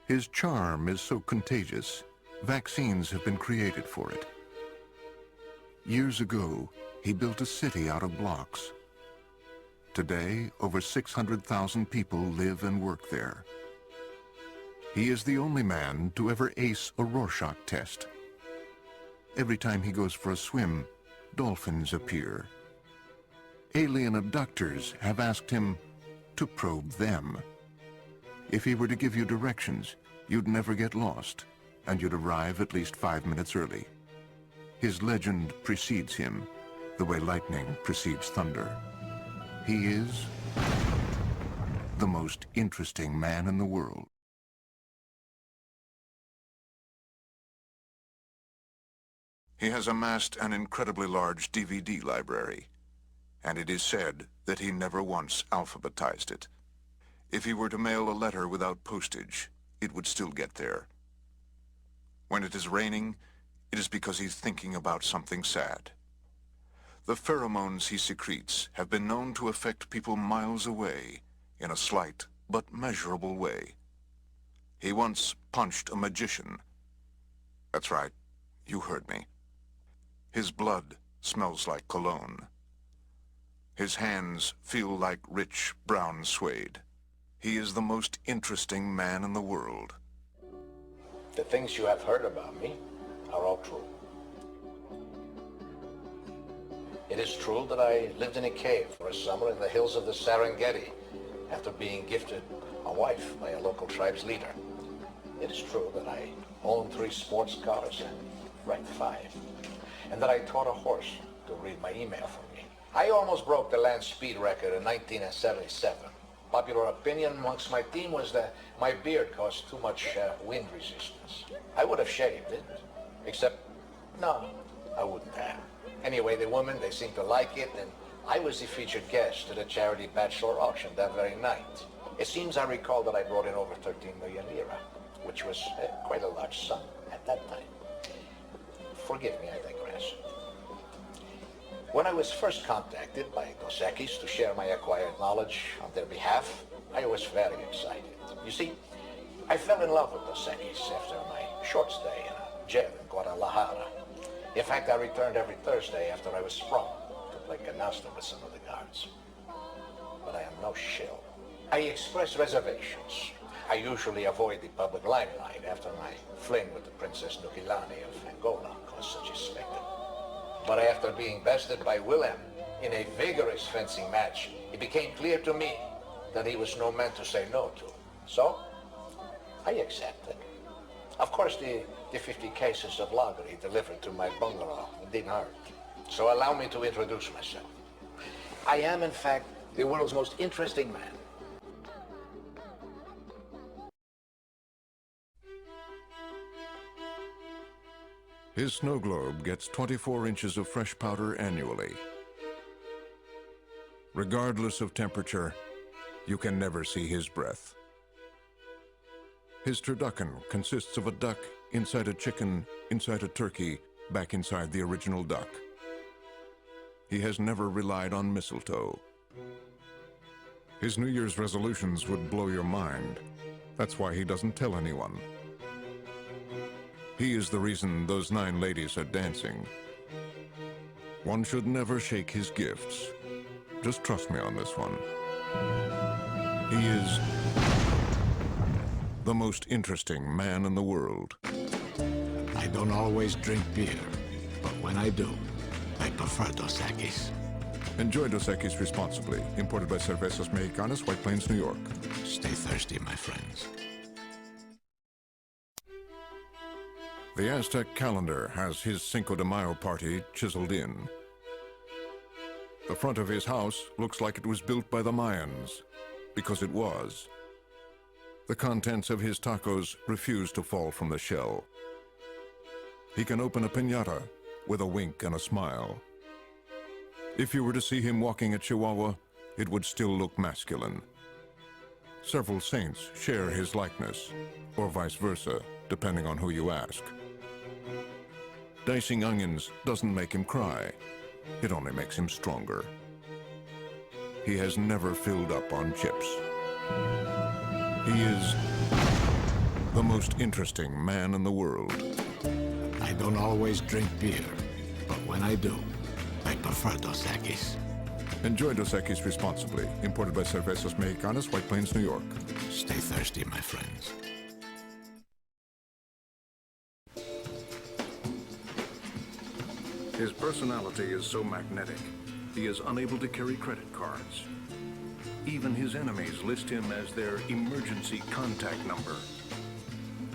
His charm is so contagious, vaccines have been created for it. Years ago, he built a city out of blocks. Today, over 600,000 people live and work there. He is the only man to ever ace a Rorschach test. Every time he goes for a swim, dolphins appear. Alien abductors have asked him to probe them. If he were to give you directions, you'd never get lost, and you'd arrive at least 5 minutes early. His legend precedes him, the way lightning precedes thunder. He is the most interesting man in the world. He has amassed an incredibly large DVD library, and it is said that he never once alphabetized it. If he were to mail a letter without postage, it would still get there. When it is raining, it is because he's thinking about something sad. The pheromones he secretes have been known to affect people miles away in a slight but measurable way. He once punched a magician. That's right, you heard me. His blood smells like cologne. His hands feel like rich brown suede. He is the most interesting man in the world. The things you have heard about me are all true. It is true that I lived in a cave for a summer in the hills of the Serengeti after being gifted a wife by a local tribe's leader. It is true that I owned 3 sports cars and wrecked 5. And that I taught a horse to read my email for me. I almost broke the land speed record in 1977. Popular opinion amongst my team was that my beard caused too much wind resistance. I would have shaved it, except, no, I wouldn't have. Anyway, the women, they seemed to like it, and I was the featured guest at a charity bachelor auction that very night. It seems I recall that I brought in over 13 million lira, which was quite a large sum at that time. Forgive me, I digress. When I was first contacted by Dos Equis to share my acquired knowledge on their behalf, I was very excited. You see, I fell in love with Dos Equis after my short stay in a jail in Guadalajara. In fact, I returned every Thursday after I was sprung to play canasta with some of the guards. But I am no shill. I express reservations. I usually avoid the public limelight after my fling with the Princess Nukilani of Angola caused such a spectacle. But after being bested by Willem in a vigorous fencing match, it became clear to me that he was no man to say no to. So, I accepted. Of course, the 50 cases of lager he delivered to my bungalow didn't hurt. So allow me to introduce myself. I am, in fact, the world's most interesting man. His snow globe gets 24 inches of fresh powder annually. Regardless of temperature, you can never see his breath. His turducken consists of a duck inside a chicken, inside a turkey, back inside the original duck. He has never relied on mistletoe. His New Year's resolutions would blow your mind. That's why he doesn't tell anyone. He is the reason those 9 ladies are dancing. One should never shake his gifts. Just trust me on this one. He is the most interesting man in the world. I don't always drink beer, but when I do, I prefer Dos Equis. Enjoy Dos Equis responsibly. Imported by Cervezas Mexicanas, White Plains, New York. Stay thirsty, my friends. The Aztec calendar has his Cinco de Mayo party chiseled in. The front of his house looks like it was built by the Mayans, because it was. The contents of his tacos refuse to fall from the shell. He can open a piñata with a wink and a smile. If you were to see him walking at Chihuahua, it would still look masculine. Several saints share his likeness, or vice versa, depending on who you ask. Dicing onions doesn't make him cry. It only makes him stronger. He has never filled up on chips. He is the most interesting man in the world. I don't always drink beer, but when I do, I prefer Dos Equis. Enjoy Dos Equis responsibly. Imported by Cervezas Mexicanas, White Plains, New York. Stay thirsty, my friends. His personality is so magnetic, he is unable to carry credit cards. Even his enemies list him as their emergency contact number.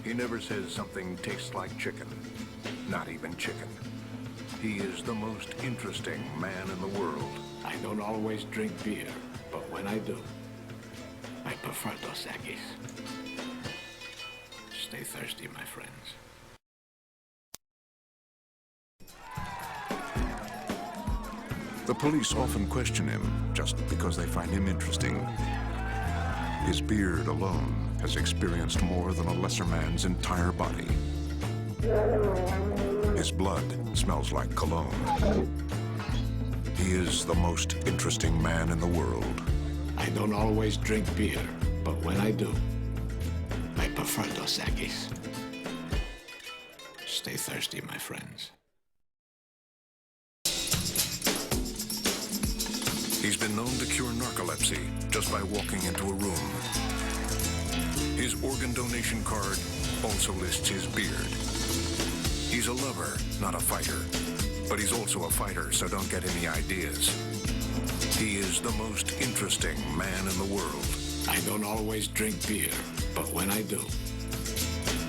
He never says something tastes like chicken. Not even chicken. He is the most interesting man in the world. I don't always drink beer, but when I do, I prefer Dos Equis. Stay thirsty, my friends. The police often question him just because they find him interesting. His beard alone has experienced more than a lesser man's entire body. His blood smells like cologne. He is the most interesting man in the world. I don't always drink beer, but when I do, I prefer Dos Equis. Stay thirsty, my friends. He's been known to cure narcolepsy just by walking into a room. His organ donation card also lists his beard. He's a lover, not a fighter. But he's also a fighter, so don't get any ideas. He is the most interesting man in the world. I don't always drink beer, but when I do,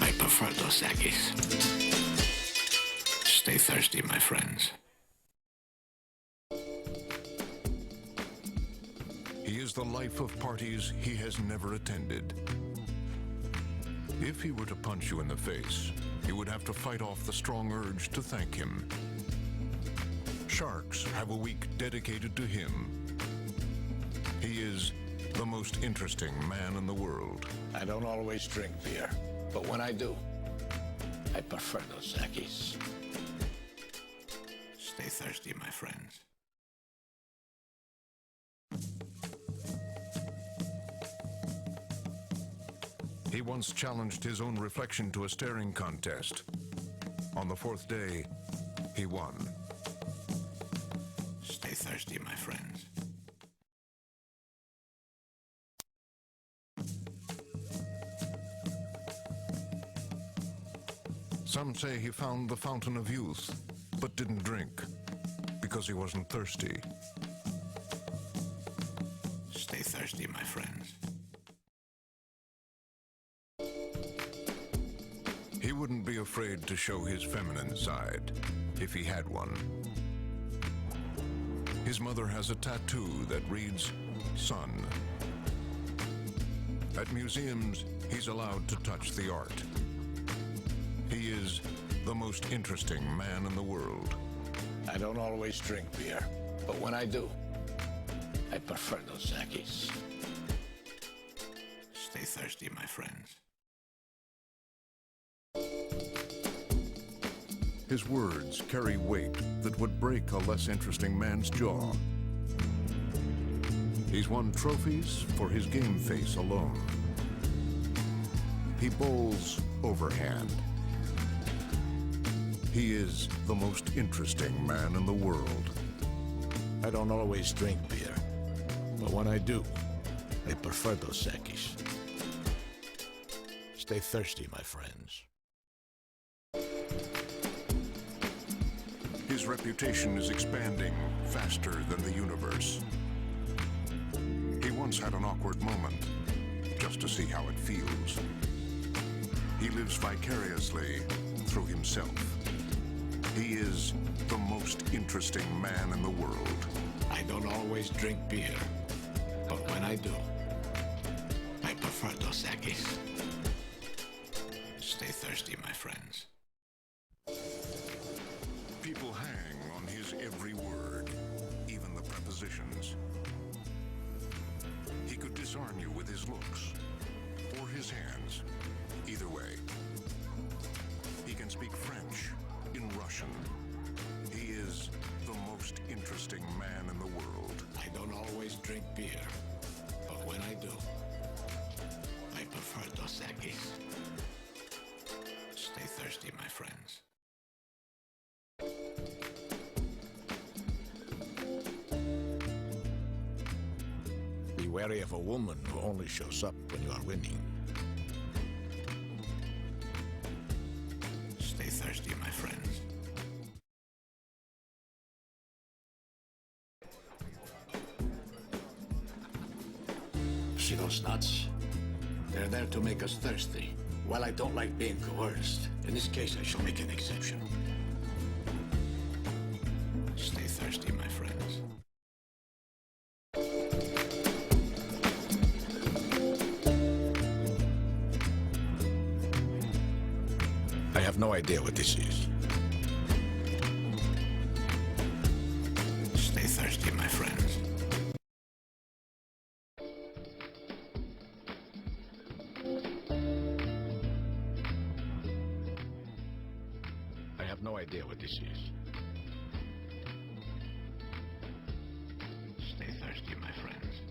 I prefer Dos Equis. Stay thirsty, my friends. He is the life of parties he has never attended. If he were to punch you in the face, you would have to fight off the strong urge to thank him. Sharks have a week dedicated to him. He is the most interesting man in the world. I don't always drink beer, but when I do, I prefer Dos Equis. Stay thirsty, my friends. He once challenged his own reflection to a staring contest. On the fourth day, he won. Stay thirsty, my friends. Some say he found the fountain of youth, but didn't drink because he wasn't thirsty. Stay thirsty, my friends. He wouldn't be afraid to show his feminine side, if he had one. His mother has a tattoo that reads, Son. At museums, he's allowed to touch the art. He is the most interesting man in the world. I don't always drink beer, but when I do, I prefer Dos Equis. Stay thirsty, my friends. His words carry weight that would break a less interesting man's jaw. He's won trophies for his game face alone. He bowls overhand. He is the most interesting man in the world. I don't always drink beer, but when I do, I prefer Dos Equis. Stay thirsty, my friends. His reputation is expanding faster than the universe. He once had an awkward moment, just to see how it feels. He lives vicariously through himself. He is the most interesting man in the world. I don't always drink beer, but when I do, I prefer Dos Equis. Stay thirsty, my friends. People hang on his every word, even the prepositions. He could disarm you with his looks or his hands, either way. He can speak French in Russian. He is the most interesting man in the world. I don't always drink beer, but when I do, I prefer Dos Equis. Stay thirsty, my friends. Be wary of a woman who only shows up when you are winning. Stay thirsty, my friends. See those nuts? They're there to make us thirsty. While I don't like being coerced, in this case I shall make an exception. Stay thirsty, my friends. I have no idea what this is. Stay thirsty, my friends. I have no idea what this is. Stay thirsty, my friends.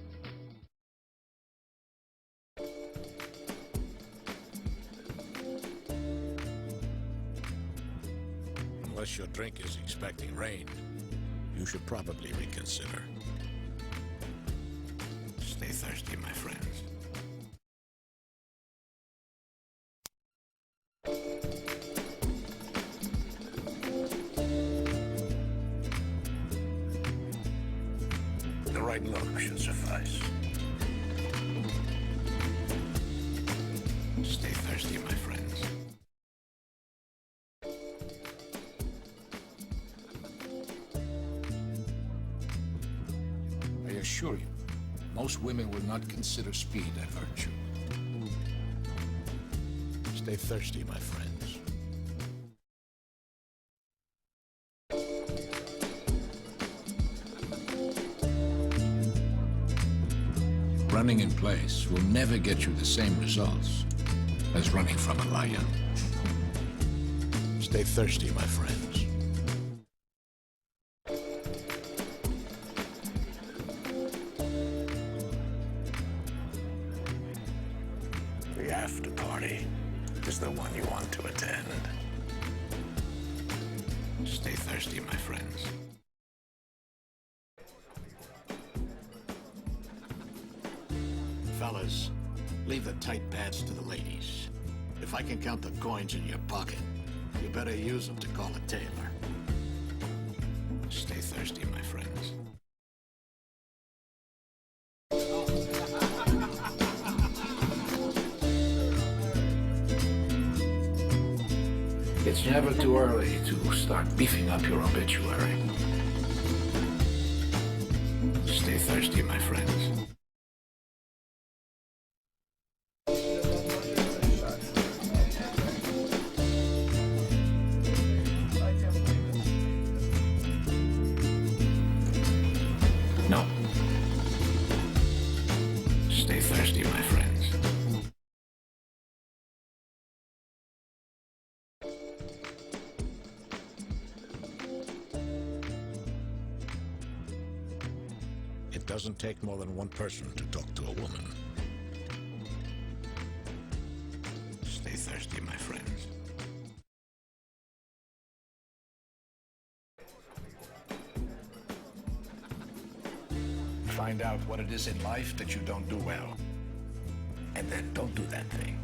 Unless your drink is expecting rain, you should probably reconsider. Stay thirsty, my friends. The right look should suffice. Stay thirsty, my friends. I assure you, most women will not consider speed a virtue. Stay thirsty, my friends. Running in place will never get you the same results as running from a lion. Stay thirsty, my friends. The after party is the one you want to attend. Stay thirsty, my friends. Fellas, leave the tight pads to the ladies. If I can count the coins in your pocket, you better use them to call a tailor. Stay thirsty, my friends. It's never too early to start beefing up your obituary. Stay thirsty, my friends. No. Stay thirsty, my friends. It doesn't take more than one person to talk to a woman. Stay thirsty, my friends. Find out what it is in life that you don't do well. And then don't do that thing.